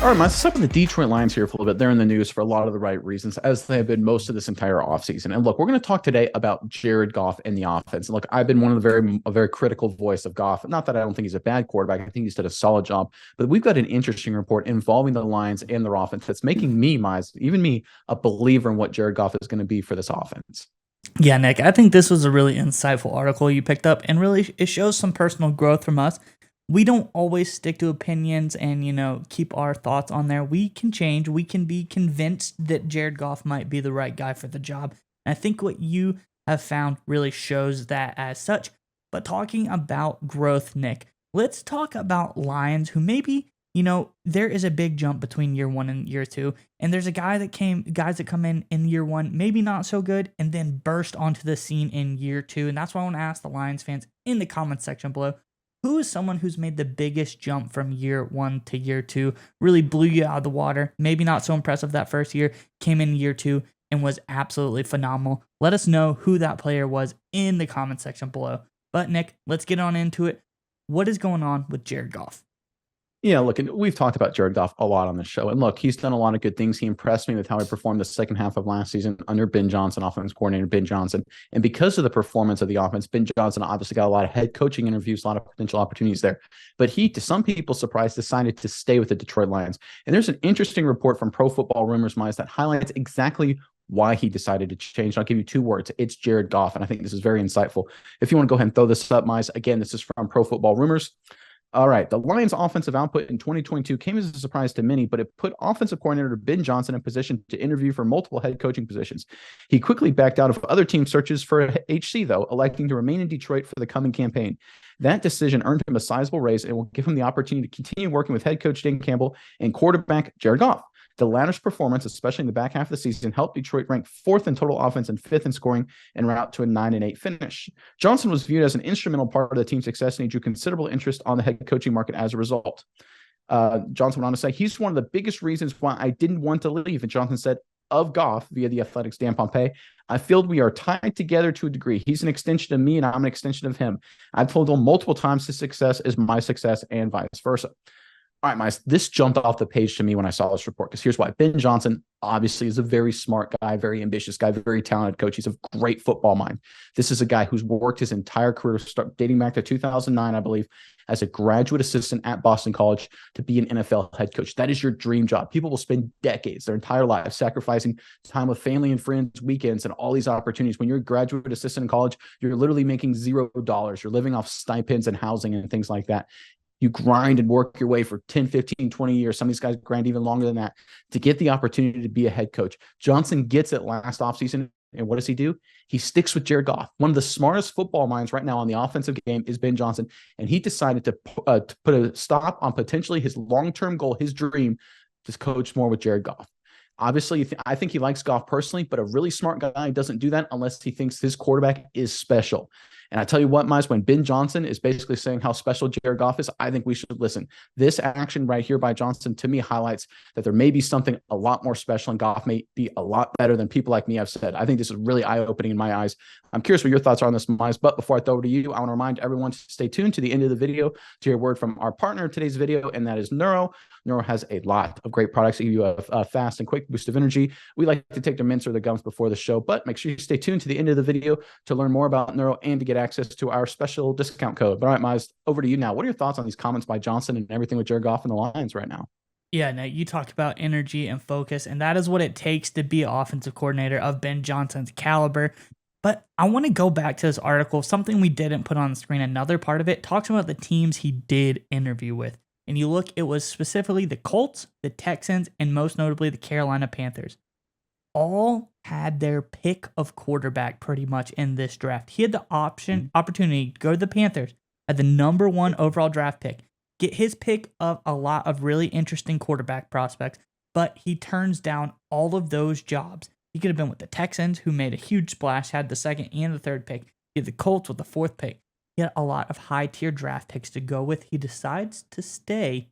All right, let's start with the Detroit Lions here for a little bit. They're in the news for a lot of the right reasons, as they have been most of this entire offseason. And look, we're going to talk today about Jared Goff and the offense. And look, I've been a very critical voice of Goff. Not that I don't think he's a bad quarterback. I think he's did a solid job. But we've got an interesting report involving the Lions and their offense that's making me, Mize, even me, a believer in what Jared Goff is going to be for this offense. Yeah, Nick, I think this was a really insightful article you picked up, and really it shows some personal growth from us. We don't always stick to opinions and, keep our thoughts on there. We can change. We can be convinced that Jared Goff might be the right guy for the job. And I think what you have found really shows that as such. But talking about growth, Nick, let's talk about Lions who maybe, there is a big jump between year one and year two. And there's guys that come in year one, maybe not so good, and then burst onto the scene in year two. And that's why I want to ask the Lions fans in the comments section below, who is someone who's made the biggest jump from year one to year two, really blew you out of the water, maybe not so impressive that first year, came in year two and was absolutely phenomenal? Let us know who that player was in the comments section below. But Nick, let's get on into it. What is going on with Jared Goff? Yeah, look, and we've talked about Jared Goff a lot on the show. And look, he's done a lot of good things. He impressed me with how he performed the second half of last season under Ben Johnson, offense coordinator Ben Johnson. And because of the performance of the offense, Ben Johnson obviously got a lot of head coaching interviews, a lot of potential opportunities there. But he, to some people's surprise, decided to stay with the Detroit Lions. And there's an interesting report from Pro Football Rumors Mize that highlights exactly why he decided to change. I'll give you two words. It's Jared Goff. And I think this is very insightful. If you want to go ahead and throw this up, Mize, again, this is from Pro Football Rumors. All right. The Lions' offensive output in 2022 came as a surprise to many, but it put offensive coordinator Ben Johnson in position to interview for multiple head coaching positions. He quickly backed out of other team searches for HC, though, electing to remain in Detroit for the coming campaign. That decision earned him a sizable raise and will give him the opportunity to continue working with head coach Dan Campbell and quarterback Jared Goff. The latter's performance, especially in the back half of the season, helped Detroit rank fourth in total offense and fifth in scoring en route to a 9-8 finish. Johnson was viewed as an instrumental part of the team's success, and he drew considerable interest on the head coaching market as a result. Johnson went on to say, he's one of the biggest reasons why I didn't want to leave. And Johnson said of Goff via the Athletic's Dan Pompey, I feel we are tied together to a degree. He's an extension of me, and I'm an extension of him. I've told him multiple times his success is my success and vice versa. All right, Miles, this jumped off the page to me when I saw this report, because here's why. Ben Johnson obviously is a very smart guy, very ambitious guy, very talented coach. He's a great football mind. This is a guy who's worked his entire career, dating back to 2009, I believe, as a graduate assistant at Boston College to be an NFL head coach. That is your dream job. People will spend decades, their entire lives, sacrificing time with family and friends, weekends, and all these opportunities. When you're a graduate assistant in college, you're literally making $0. You're living off stipends and housing and things like that. You grind and work your way for 10, 15, 20 years. Some of these guys grind even longer than that to get the opportunity to be a head coach. Johnson gets it last offseason. And what does he do? He sticks with Jared Goff. One of the smartest football minds right now on the offensive game is Ben Johnson. And he decided to put a stop on potentially his long-term goal, his dream, to coach more with Jared Goff. Obviously, I think he likes Goff personally, but a really smart guy doesn't do that unless he thinks his quarterback is special. And I tell you what, Miles, when Ben Johnson is basically saying how special Jared Goff is, I think we should listen. This action right here by Johnson, to me, highlights that there may be something a lot more special, and Goff may be a lot better than people like me have said. I think this is really eye-opening in my eyes. I'm curious what your thoughts are on this, Miles, but before I throw it to you, I want to remind everyone to stay tuned to the end of the video to hear a word from our partner of today's video, and that is Neuro. Neuro has a lot of great products that give you a fast and quick boost of energy. We like to take their mints or their gums before the show, but make sure you stay tuned to the end of the video to learn more about Neuro and to get access to our special discount code. But all right, Miles, over to you now. What are your thoughts on these comments by Johnson and everything with Jared Goff and the Lions right now? Yeah, no, you talked about energy and focus, and that is what it takes to be an offensive coordinator of Ben Johnson's caliber. But I want to go back to this article, something we didn't put on the screen. Another part of it talks about the teams he did interview with. And you look, it was specifically the Colts, the Texans, and most notably the Carolina Panthers. All had their pick of quarterback pretty much in this draft. He had the opportunity to go to the Panthers at the number 1 overall draft pick, get his pick of a lot of really interesting quarterback prospects, but he turns down all of those jobs. He could have been with the Texans, who made a huge splash, had the 2nd and the 3rd pick. He had the Colts with the 4th pick. He had a lot of high-tier draft picks to go with. He decides to stay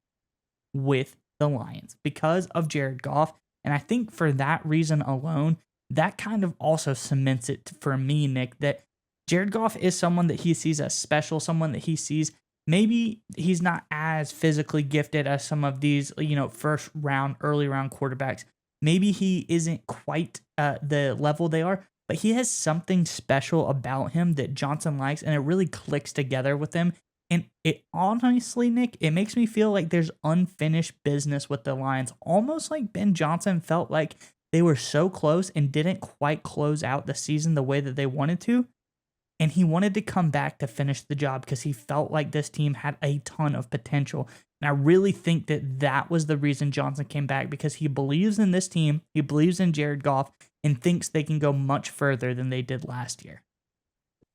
with the Lions because of Jared Goff. And I think for that reason alone, that kind of also cements it for me, Nick, that Jared Goff is someone that he sees as special, someone that he sees maybe he's not as physically gifted as some of these, first round, early round quarterbacks. Maybe he isn't quite the level they are, but he has something special about him that Johnson likes, and it really clicks together with him. And it honestly, Nick, it makes me feel like there's unfinished business with the Lions, almost like Ben Johnson felt like they were so close and didn't quite close out the season the way that they wanted to. And he wanted to come back to finish the job because he felt like this team had a ton of potential. And I really think that that was the reason Johnson came back, because he believes in this team, he believes in Jared Goff, and thinks they can go much further than they did last year.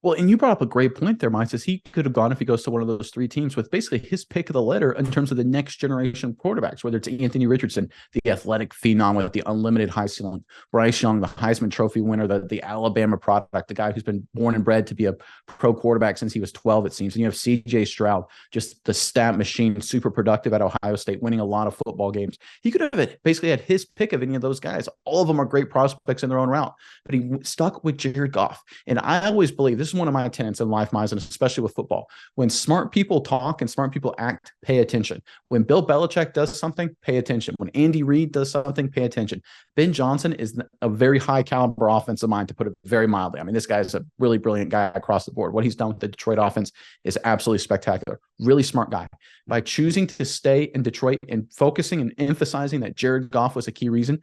Well, and you brought up a great point there, Mike, says he could have gone, if he goes to one of those three teams, with basically his pick of the litter in terms of the next generation quarterbacks, whether it's Anthony Richardson, the athletic phenom with the unlimited high ceiling, Bryce Young, the Heisman Trophy winner, the Alabama product, the guy who's been born and bred to be a pro quarterback since he was 12, it seems. And you have CJ Stroud, just the stat machine, super productive at Ohio State, winning a lot of football games. He could have basically had his pick of any of those guys. All of them are great prospects in their own route, but he stuck with Jared Goff. And I always believe, this is one of my tenets in life, Miles, and especially with football. When smart people talk and smart people act, pay attention. When Bill Belichick does something, pay attention. When Andy Reid does something, pay attention. Ben Johnson is a very high caliber offensive mind, to put it very mildly. I mean, this guy is a really brilliant guy across the board. What he's done with the Detroit offense is absolutely spectacular. Really smart guy. By choosing to stay in Detroit and focusing and emphasizing that Jared Goff was a key reason,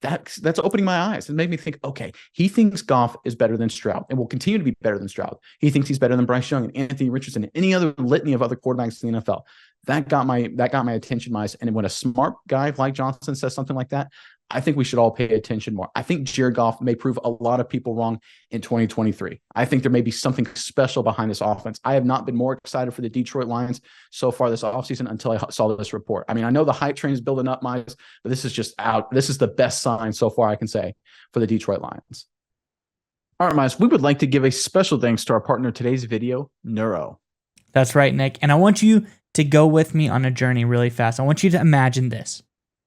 that's opening my eyes and made me think, okay, he thinks Goff is better than Stroud and will continue to be better than Stroud. He thinks he's better than Bryce Young and Anthony Richardson and any other litany of other quarterbacks in the NFL. That got my attention, Miles. And when a smart guy like Johnson says something like that, I think we should all pay attention more. I think Jared Goff may prove a lot of people wrong in 2023. I think there may be something special behind this offense. I have not been more excited for the Detroit Lions so far this offseason until I saw this report. I mean, I know the hype train is building up, Miles, but this is just out. This is the best sign so far I can say for the Detroit Lions. All right, Miles, we would like to give a special thanks to our partner in today's video, Neuro. That's right, Nick. And I want you to go with me on a journey really fast. I want you to imagine this.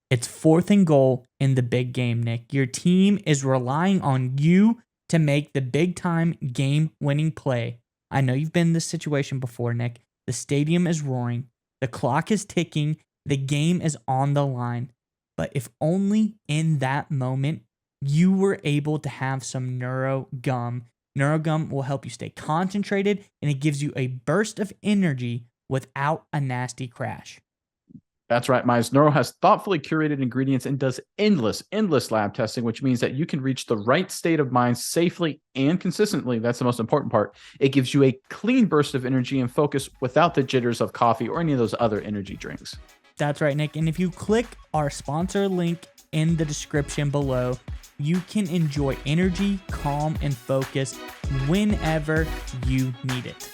It's 4th and goal in the big game, Nick. Your team is relying on you to make the big-time game-winning play. I know you've been in this situation before, Nick. The stadium is roaring. The clock is ticking. The game is on the line. But if only in that moment you were able to have some Neuro Gum. Neuro Gum will help you stay concentrated, and it gives you a burst of energy without a nasty crash. That's right, Miles. Neuro has thoughtfully curated ingredients and does endless lab testing, which means that you can reach the right state of mind safely and consistently. That's the most important part. It gives you a clean burst of energy and focus without the jitters of coffee or any of those other energy drinks. That's right, Nick. And if you click our sponsor link in the description below, you can enjoy energy, calm, and focus whenever you need it.